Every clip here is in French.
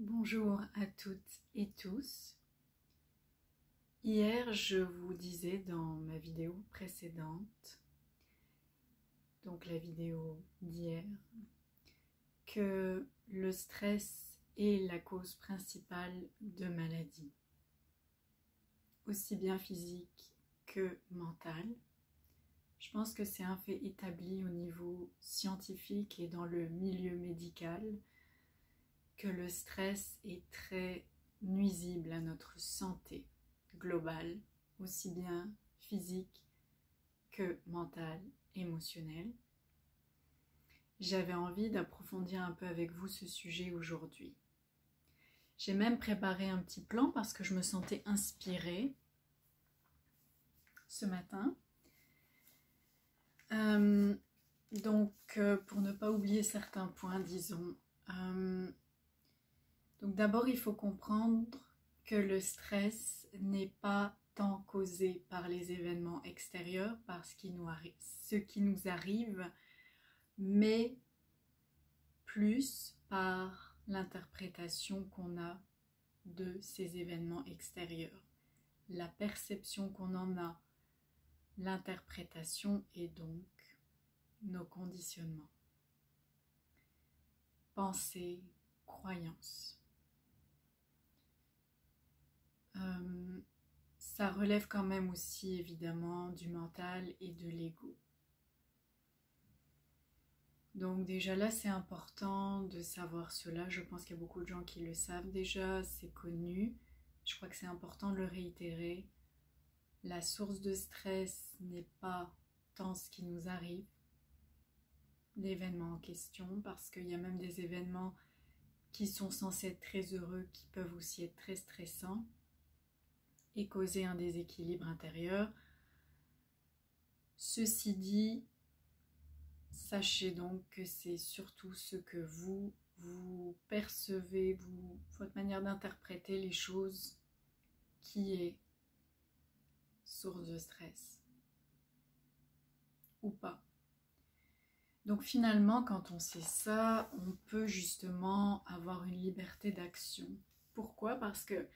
Bonjour à toutes et tous. Hier, je vous disais dans ma vidéo précédente, donc la vidéo d'hier, que le stress est la cause principale de maladies, aussi bien physique que mentale. Je pense que c'est un fait établi au niveau scientifique et dans le milieu médical que le stress est très nuisible à notre santé globale, aussi bien physique que mentale, émotionnelle. J'avais envie d'approfondir un peu avec vous ce sujet aujourd'hui. J'ai même préparé un petit plan parce que je me sentais inspirée ce matin. Pour ne pas oublier certains points, disons. Donc d'abord, il faut comprendre que le stress n'est pas tant causé par les événements extérieurs, par ce qui nous arrive, mais plus par l'interprétation qu'on a de ces événements extérieurs, la perception qu'on en a, l'interprétation et donc nos conditionnements, pensées, croyances. Ça relève quand même aussi évidemment du mental et de l'ego. Donc déjà là c'est important de savoir cela, je pense qu'il y a beaucoup de gens qui le savent déjà, c'est connu, je crois que c'est important de le réitérer. La source de stress n'est pas tant ce qui nous arrive, l'événement en question, parce qu'il y a même des événements qui sont censés être très heureux, qui peuvent aussi être très stressants et causer un déséquilibre intérieur. Ceci dit, sachez donc que c'est surtout ce que vous percevez, votre manière d'interpréter les choses qui est source de stress ou pas. Donc finalement, quand on sait ça, on peut justement avoir une liberté d'action. Pourquoi ? Parce que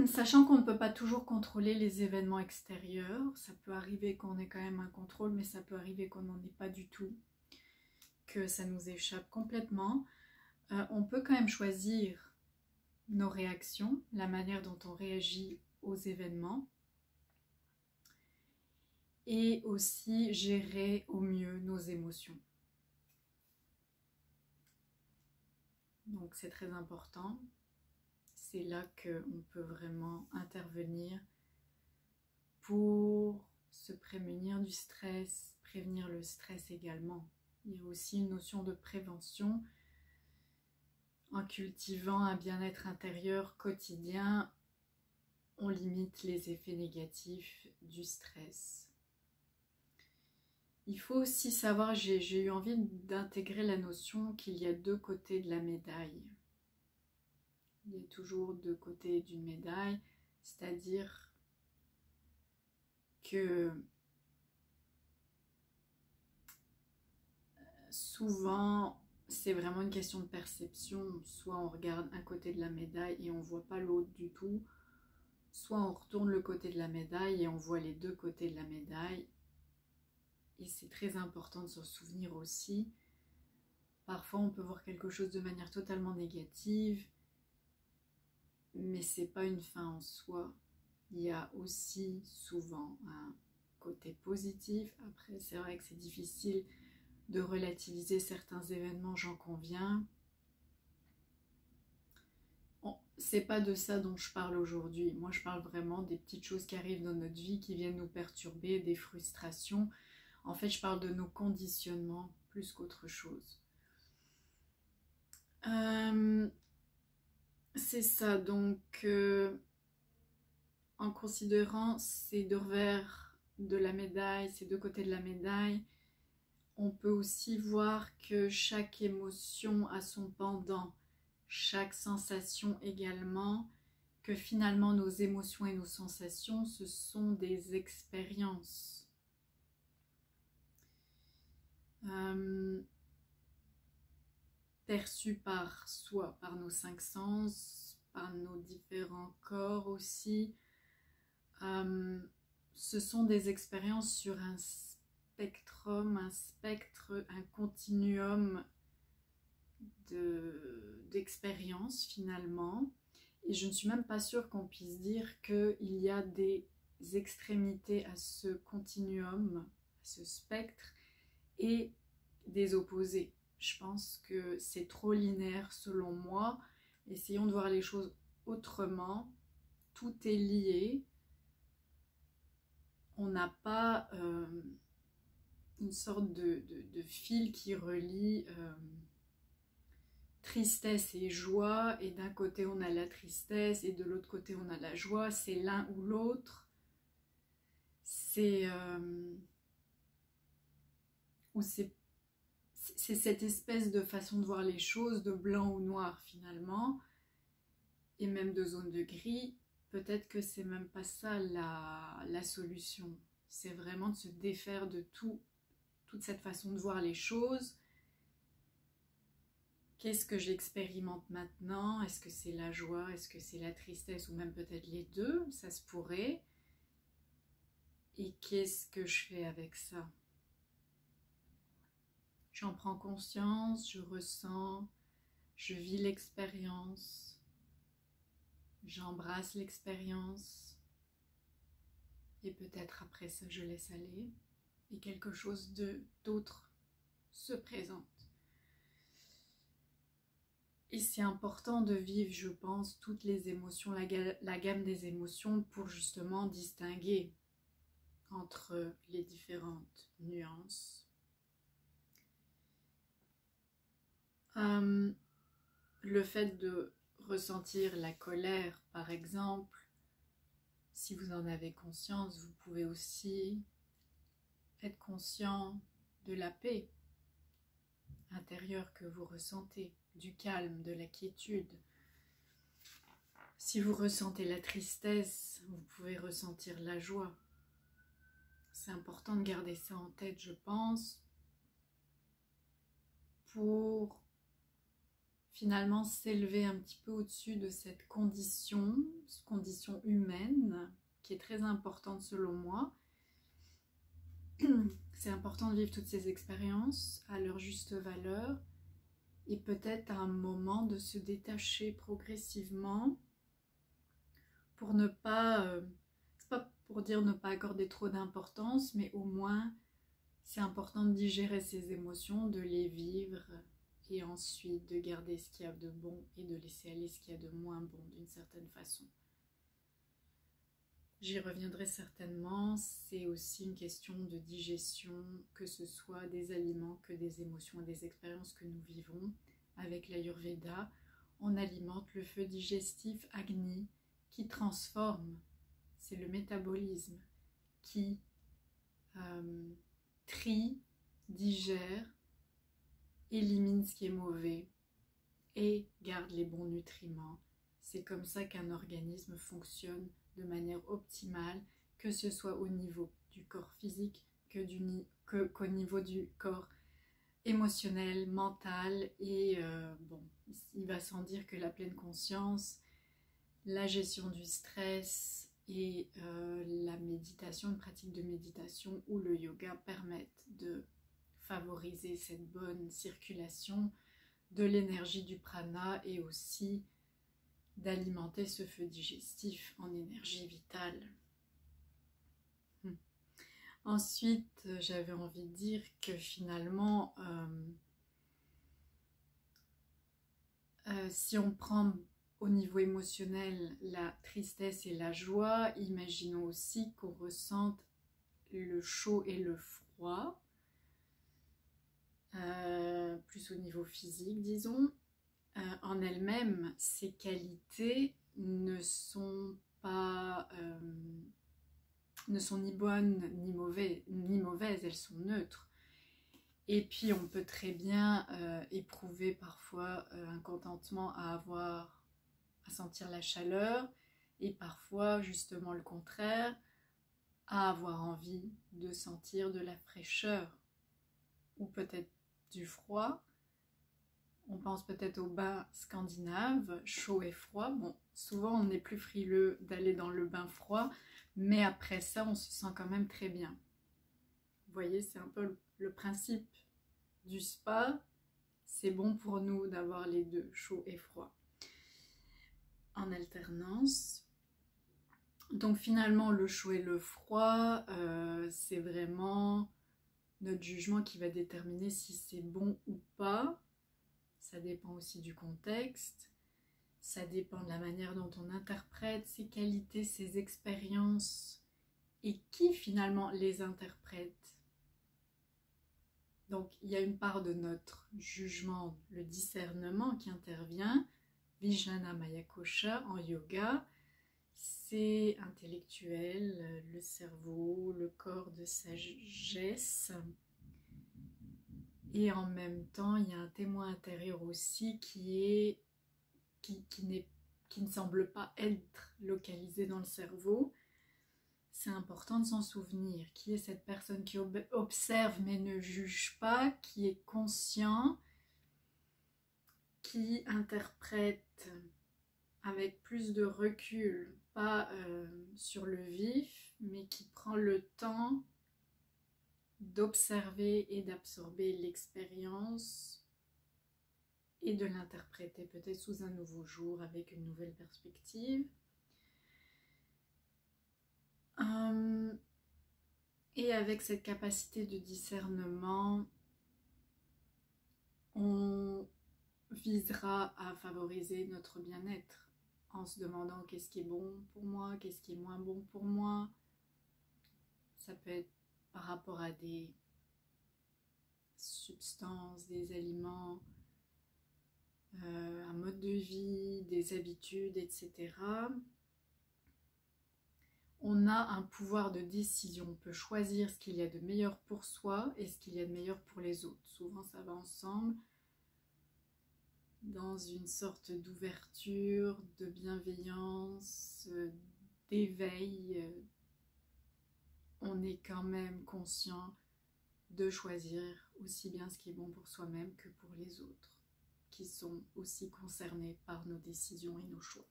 sachant qu'on ne peut pas toujours contrôler les événements extérieurs, ça peut arriver qu'on ait quand même un contrôle, mais ça peut arriver qu'on n'en ait pas du tout, que ça nous échappe complètement. On peut quand même choisir nos réactions, la manière dont on réagit aux événements, et aussi gérer au mieux nos émotions. Donc c'est très important. C'est là qu'on peut vraiment intervenir pour se prémunir du stress, prévenir le stress également. Il y a aussi une notion de prévention. En cultivant un bien-être intérieur quotidien, on limite les effets négatifs du stress. Il faut aussi savoir, j'ai eu envie d'intégrer la notion qu'il y a deux côtés de la médaille. Il y a toujours deux côtés d'une médaille, c'est-à-dire que souvent c'est vraiment une question de perception. Soit on regarde un côté de la médaille et on ne voit pas l'autre du tout, soit on retourne le côté de la médaille et on voit les deux côtés de la médaille. Et c'est très important de s'en souvenir aussi. Parfois on peut voir quelque chose de manière totalement négative, mais c'est pas une fin en soi. Il y a aussi souvent un côté positif. Après, c'est vrai que c'est difficile de relativiser certains événements, j'en conviens. C'est pas de ça dont je parle aujourd'hui. Moi, je parle vraiment des petites choses qui arrivent dans notre vie, qui viennent nous perturber, des frustrations. En fait, je parle de nos conditionnements plus qu'autre chose. C'est ça, donc en considérant ces deux revers de la médaille, ces deux côtés de la médaille, on peut aussi voir que chaque émotion a son pendant, chaque sensation également, que finalement nos émotions et nos sensations, ce sont des expériences. perçu par soi, par nos cinq sens, par nos différents corps aussi. Ce sont des expériences sur un spectrum, un continuum d'expériences finalement. Et je ne suis même pas sûre qu'on puisse dire qu'il y a des extrémités à ce continuum, à ce spectre, et des opposés. Je pense que c'est trop linéaire selon moi. Essayons de voir les choses autrement. Tout est lié. On n'a pas une sorte de fil qui relie tristesse et joie, et d'un côté on a la tristesse et de l'autre côté on a la joie. C'est l'un ou l'autre. C'est cette espèce de façon de voir les choses, de blanc ou noir finalement, et même de zone de gris. Peut-être que c'est même pas ça la solution. C'est vraiment de se défaire de toute cette façon de voir les choses. Qu'est-ce que j'expérimente maintenant? Est-ce que c'est la joie? Est-ce que c'est la tristesse? Ou même peut-être les deux? Ça se pourrait. Et qu'est-ce que je fais avec ça? J'en prends conscience, je ressens, je vis l'expérience, j'embrasse l'expérience, et peut-être après ça je laisse aller, et quelque chose d'autre se présente. Et c'est important de vivre, je pense, toutes les émotions, la gamme des émotions, pour justement distinguer entre les différentes nuances. Le fait de ressentir la colère, par exemple, si vous en avez conscience, vous pouvez aussi être conscient de la paix intérieure que vous ressentez, du calme, de la quiétude. Si vous ressentez la tristesse, vous pouvez ressentir la joie. C'est important de garder ça en tête, je pense, pour finalement s'élever un petit peu au-dessus de cette condition humaine, qui est très importante selon moi. C'est important de vivre toutes ces expériences à leur juste valeur, et peut-être à un moment de se détacher progressivement pour ne pas, c'est pas pour dire ne pas accorder trop d'importance, mais au moins c'est important de digérer ces émotions, de les vivre, et ensuite de garder ce qu'il y a de bon et de laisser aller ce qu'il y a de moins bon d'une certaine façon. J'y reviendrai certainement. C'est aussi une question de digestion, que ce soit des aliments que des émotions et des expériences que nous vivons. Avec l'Ayurveda, on alimente le feu digestif Agni qui transforme. C'est le métabolisme qui trie, digère, élimine ce qui est mauvais et garde les bons nutriments. C'est comme ça qu'un organisme fonctionne de manière optimale, que ce soit au niveau du corps physique qu'au niveau du corps émotionnel, mental, et il va sans dire que la pleine conscience, la gestion du stress et la méditation, une pratique de méditation ou le yoga permettent de favoriser cette bonne circulation de l'énergie du prana, et aussi d'alimenter ce feu digestif en énergie vitale. Ensuite, j'avais envie de dire que finalement, si on prend au niveau émotionnel la tristesse et la joie, imaginons aussi qu'on ressente le chaud et le froid, plus au niveau physique, disons. En elles-mêmes, ces qualités ne sont ni bonnes ni mauvaises, elles sont neutres. Et puis on peut très bien éprouver parfois un contentement à sentir la chaleur, et parfois justement le contraire, à avoir envie de sentir de la fraîcheur ou peut-être du froid. On pense peut-être au bain scandinave, chaud et froid. Bon, souvent on est plus frileux d'aller dans le bain froid, mais après ça, on se sent quand même très bien. Vous voyez, c'est un peu le principe du spa. C'est bon pour nous d'avoir les deux, chaud et froid, en alternance. Donc finalement, le chaud et le froid, c'est vraiment notre jugement qui va déterminer si c'est bon ou pas. Ça dépend aussi du contexte. Ça dépend de la manière dont on interprète ses qualités, ses expériences et qui finalement les interprète. Donc il y a une part de notre jugement, le discernement qui intervient. Vijnana Maya Kosha en yoga, c'est intellectuel, le cerveau, le corps de sagesse. Et en même temps, il y a un témoin intérieur aussi qui ne semble pas être localisé dans le cerveau. C'est important de s'en souvenir. Qui est cette personne qui observe mais ne juge pas, qui est conscient, qui interprète avec plus de recul, pas sur le vif, mais qui prend le temps d'observer et d'absorber l'expérience et de l'interpréter peut-être sous un nouveau jour avec une nouvelle perspective. Et avec cette capacité de discernement, on visera à favoriser notre bien-être en se demandant qu'est-ce qui est bon pour moi, qu'est-ce qui est moins bon pour moi. Ça peut être par rapport à des substances, des aliments, un mode de vie, des habitudes, etc. On a un pouvoir de décision, on peut choisir ce qu'il y a de meilleur pour soi et ce qu'il y a de meilleur pour les autres. Souvent ça va ensemble, dans une sorte d'ouverture, de bienveillance, d'éveil. On est quand même conscient de choisir aussi bien ce qui est bon pour soi-même que pour les autres, qui sont aussi concernés par nos décisions et nos choix.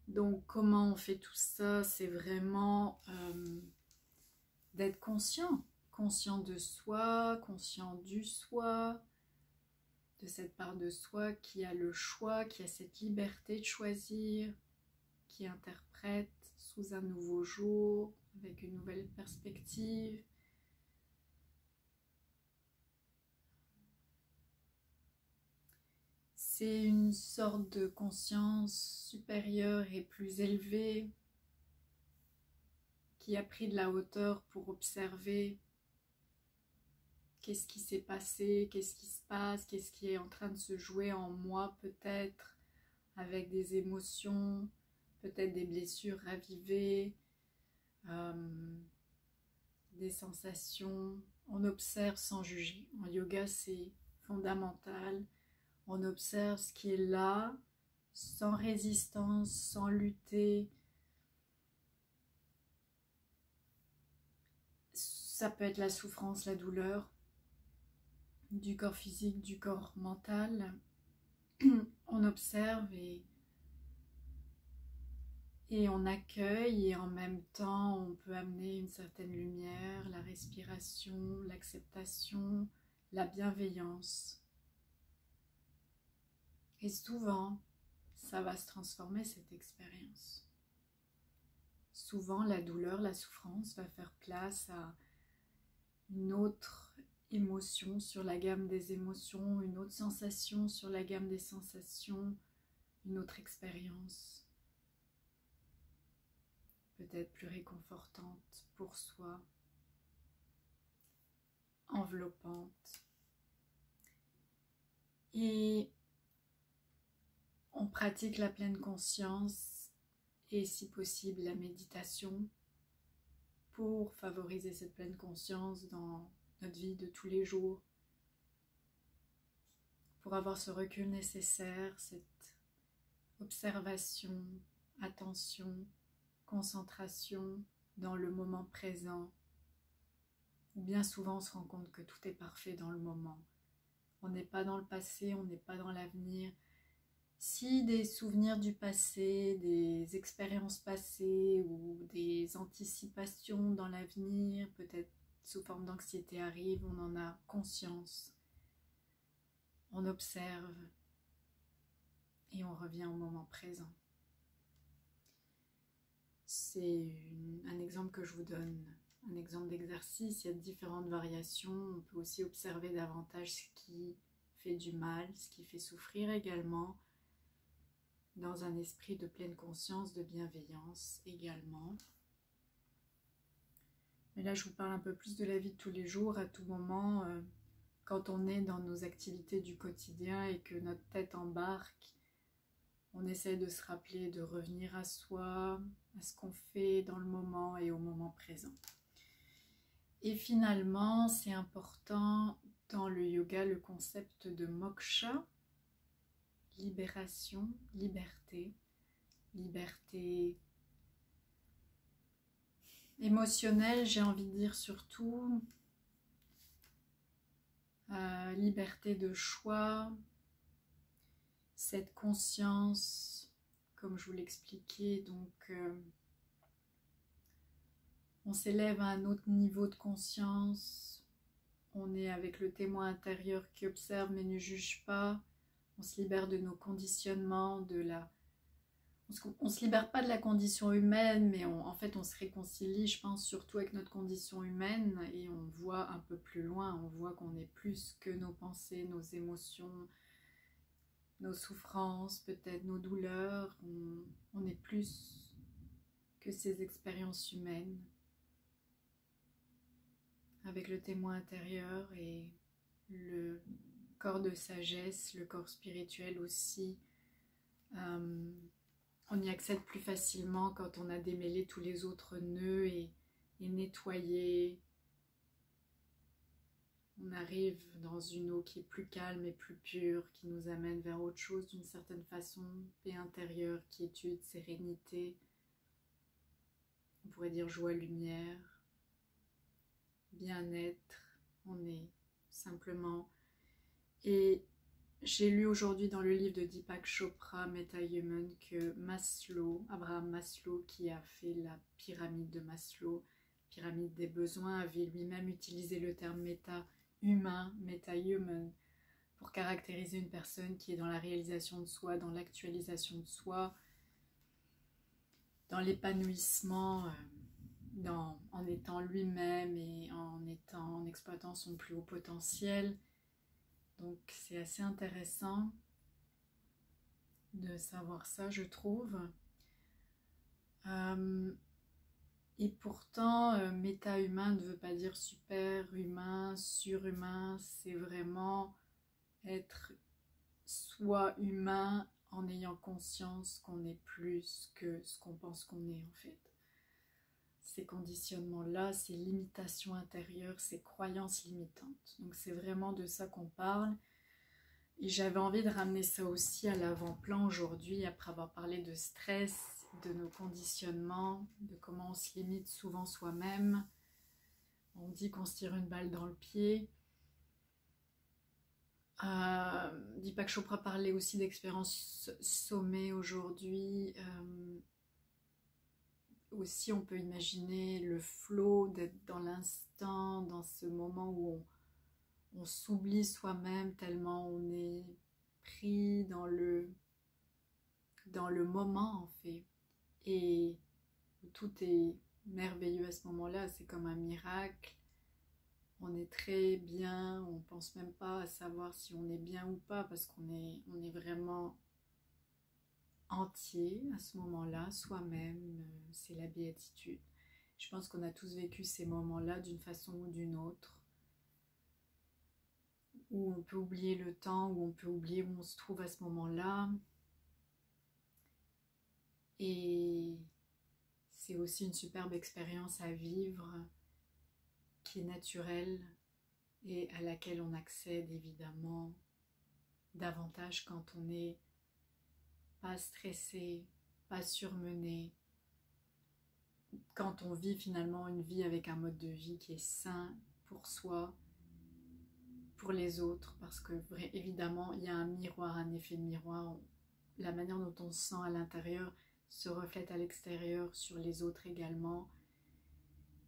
Donc comment on fait tout ça? C'est vraiment d'être conscient de soi, conscient du soi, de cette part de soi qui a le choix, qui a cette liberté de choisir, qui interprète sous un nouveau jour, avec une nouvelle perspective. C'est une sorte de conscience supérieure et plus élevée qui a pris de la hauteur pour observer qu'est-ce qui s'est passé, qu'est-ce qui se passe, qu'est-ce qui est en train de se jouer en moi peut-être, avec des émotions, peut-être des blessures ravivées, des sensations. On observe sans juger. En yoga, c'est fondamental. On observe ce qui est là, sans résistance, sans lutter. Ça peut être la souffrance, la douleur, du corps physique, du corps mental. On observe et on accueille, et en même temps on peut amener une certaine lumière, la respiration, l'acceptation, la bienveillance. Et souvent, ça va se transformer cette expérience. Souvent, la douleur, la souffrance va faire place à une autre émotion sur la gamme des émotions, une autre sensation sur la gamme des sensations, une autre expérience, peut-être plus réconfortante pour soi, enveloppante. Et on pratique la pleine conscience et si possible la méditation pour favoriser cette pleine conscience dans notre vie de tous les jours, pour avoir ce recul nécessaire, cette observation, attention, concentration dans le moment présent. Bien souvent on se rend compte que tout est parfait dans le moment. On n'est pas dans le passé, on n'est pas dans l'avenir. Si des souvenirs du passé, des expériences passées ou des anticipations dans l'avenir, peut-être sous forme d'anxiété arrivent, on en a conscience. On observe et on revient au moment présent. C'est un exemple que je vous donne, un exemple d'exercice. Il y a différentes variations. On peut aussi observer davantage ce qui fait du mal, ce qui fait souffrir également, dans un esprit de pleine conscience, de bienveillance également. Mais là, je vous parle un peu plus de la vie de tous les jours, à tout moment, quand on est dans nos activités du quotidien et que notre tête embarque, on essaie de se rappeler, de revenir à soi, à ce qu'on fait dans le moment et au moment présent. Et finalement, c'est important dans le yoga, le concept de moksha, libération, liberté, liberté émotionnelle, j'ai envie de dire surtout, liberté de choix, cette conscience, comme je vous l'expliquais, donc on s'élève à un autre niveau de conscience, on est avec le témoin intérieur qui observe mais ne juge pas, on se libère de nos conditionnements, on se libère pas de la condition humaine, mais en fait on se réconcilie, je pense, surtout avec notre condition humaine, et on voit un peu plus loin, on voit qu'on est plus que nos pensées, nos émotions, nos souffrances, peut-être nos douleurs, on est plus que ces expériences humaines. Avec le témoin intérieur et le corps de sagesse, le corps spirituel aussi, on y accède plus facilement quand on a démêlé tous les autres nœuds et nettoyé. On arrive dans une eau qui est plus calme et plus pure, qui nous amène vers autre chose d'une certaine façon, paix intérieure, quiétude, sérénité, on pourrait dire joie, lumière, bien-être, on est simplement. Et j'ai lu aujourd'hui dans le livre de Deepak Chopra, Meta-Human, que Maslow, Abraham Maslow, qui a fait la pyramide de Maslow, pyramide des besoins, avait lui-même utilisé le terme méta-humain, Meta-Human, pour caractériser une personne qui est dans la réalisation de soi, dans l'actualisation de soi, dans l'épanouissement, en étant lui-même et en exploitant son plus haut potentiel. Donc c'est assez intéressant de savoir ça, je trouve. Et pourtant, méta-humain ne veut pas dire super-humain, surhumain, c'est vraiment être soi humain en ayant conscience qu'on est plus que ce qu'on pense qu'on est en fait. Ces conditionnements-là, ces limitations intérieures, ces croyances limitantes. Donc c'est vraiment de ça qu'on parle. Et j'avais envie de ramener ça aussi à l'avant-plan aujourd'hui, après avoir parlé de stress, de nos conditionnements, de comment on se limite souvent soi-même. On dit qu'on se tire une balle dans le pied. Deepak Chopra parlait aussi d'expérience sommet aujourd'hui. Aussi, on peut imaginer le flow, d'être dans l'instant, dans ce moment où on s'oublie soi-même tellement on est pris dans le moment en fait. Et tout est merveilleux à ce moment-là, c'est comme un miracle. On est très bien, on pense même pas à savoir si on est bien ou pas parce qu'on est vraiment entier à ce moment-là, soi-même, c'est la béatitude. Je pense qu'on a tous vécu ces moments-là d'une façon ou d'une autre, où on peut oublier le temps, où on peut oublier où on se trouve à ce moment-là. Et c'est aussi une superbe expérience à vivre, qui est naturelle et à laquelle on accède évidemment davantage quand on n'est pas stressé, pas surmené, quand on vit finalement une vie avec un mode de vie qui est sain pour soi, pour les autres, parce que évidemment il y a un miroir, un effet de miroir. La manière dont on se sent à l'intérieur se reflète à l'extérieur sur les autres également.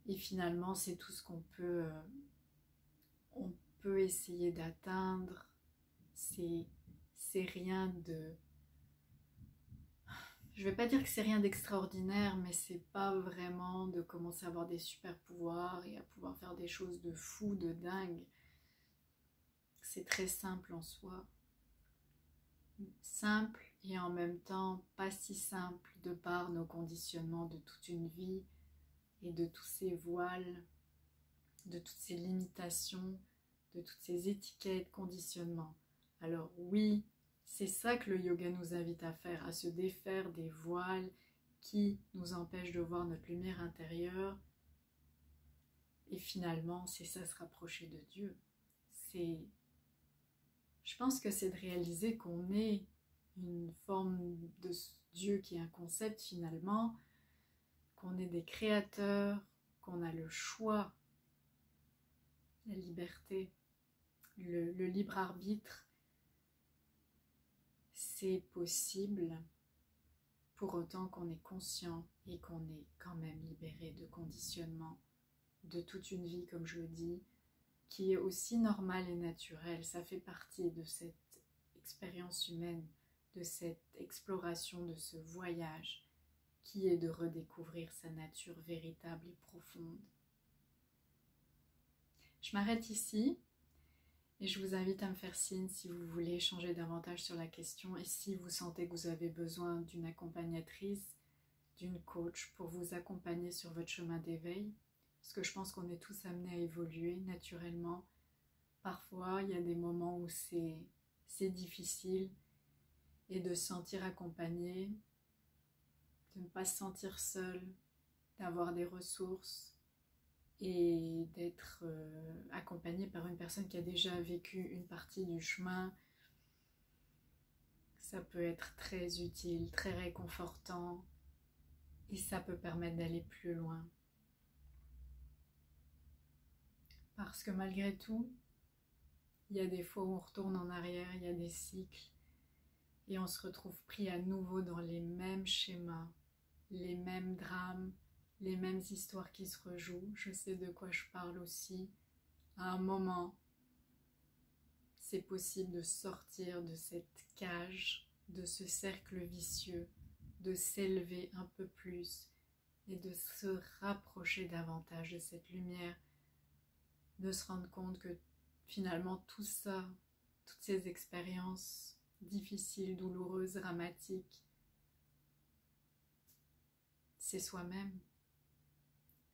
Et finalement, c'est tout ce qu'on peut, on peut essayer d'atteindre. C'est rien de... Je vais pas dire que c'est rien d'extraordinaire, mais c'est pas vraiment de commencer à avoir des super pouvoirs et à pouvoir faire des choses de fou, de dingue. C'est très simple en soi. Simple et en même temps pas si simple de par nos conditionnements de toute une vie et de tous ces voiles, de toutes ces limitations, de toutes ces étiquettes, conditionnements. Alors oui, c'est ça que le yoga nous invite à faire, à se défaire des voiles qui nous empêchent de voir notre lumière intérieure. Et finalement, c'est ça, se rapprocher de Dieu. Je pense que c'est de réaliser qu'on est une forme de Dieu qui est un concept finalement, qu'on est des créateurs, qu'on a le choix, la liberté, le libre arbitre. C'est possible pour autant qu'on est conscient et qu'on est quand même libéré de conditionnement, de toute une vie, comme je le dis, qui est aussi normale et naturelle. Ça fait partie de cette expérience humaine, de cette exploration, de ce voyage qui est de redécouvrir sa nature véritable et profonde. Je m'arrête ici et je vous invite à me faire signe si vous voulez échanger davantage sur la question et si vous sentez que vous avez besoin d'une accompagnatrice, d'une coach pour vous accompagner sur votre chemin d'éveil. Parce que je pense qu'on est tous amenés à évoluer naturellement. Parfois, il y a des moments où c'est difficile et de se sentir accompagné, de ne pas se sentir seul, d'avoir des ressources et d'être accompagné par une personne qui a déjà vécu une partie du chemin. Ça peut être très utile, très réconfortant et ça peut permettre d'aller plus loin. Parce que malgré tout, il y a des fois où on retourne en arrière, il y a des cycles et on se retrouve pris à nouveau dans les mêmes schémas, les mêmes drames, les mêmes histoires qui se rejouent. Je sais de quoi je parle aussi. À un moment, c'est possible de sortir de cette cage, de ce cercle vicieux, de s'élever un peu plus et de se rapprocher davantage de cette lumière, de se rendre compte que finalement tout ça, toutes ces expériences difficiles, douloureuses, dramatiques, c'est soi-même.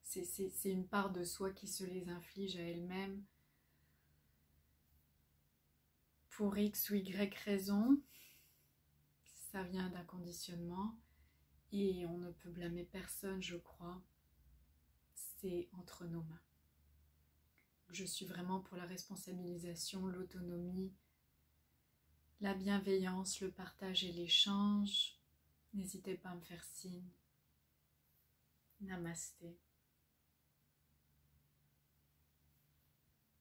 C'est une part de soi qui se les inflige à elle-même pour X ou Y raison. Ça vient d'un conditionnement et on ne peut blâmer personne, je crois. C'est entre nos mains. Je suis vraiment pour la responsabilisation, l'autonomie, la bienveillance, le partage et l'échange. N'hésitez pas à me faire signe. Namasté.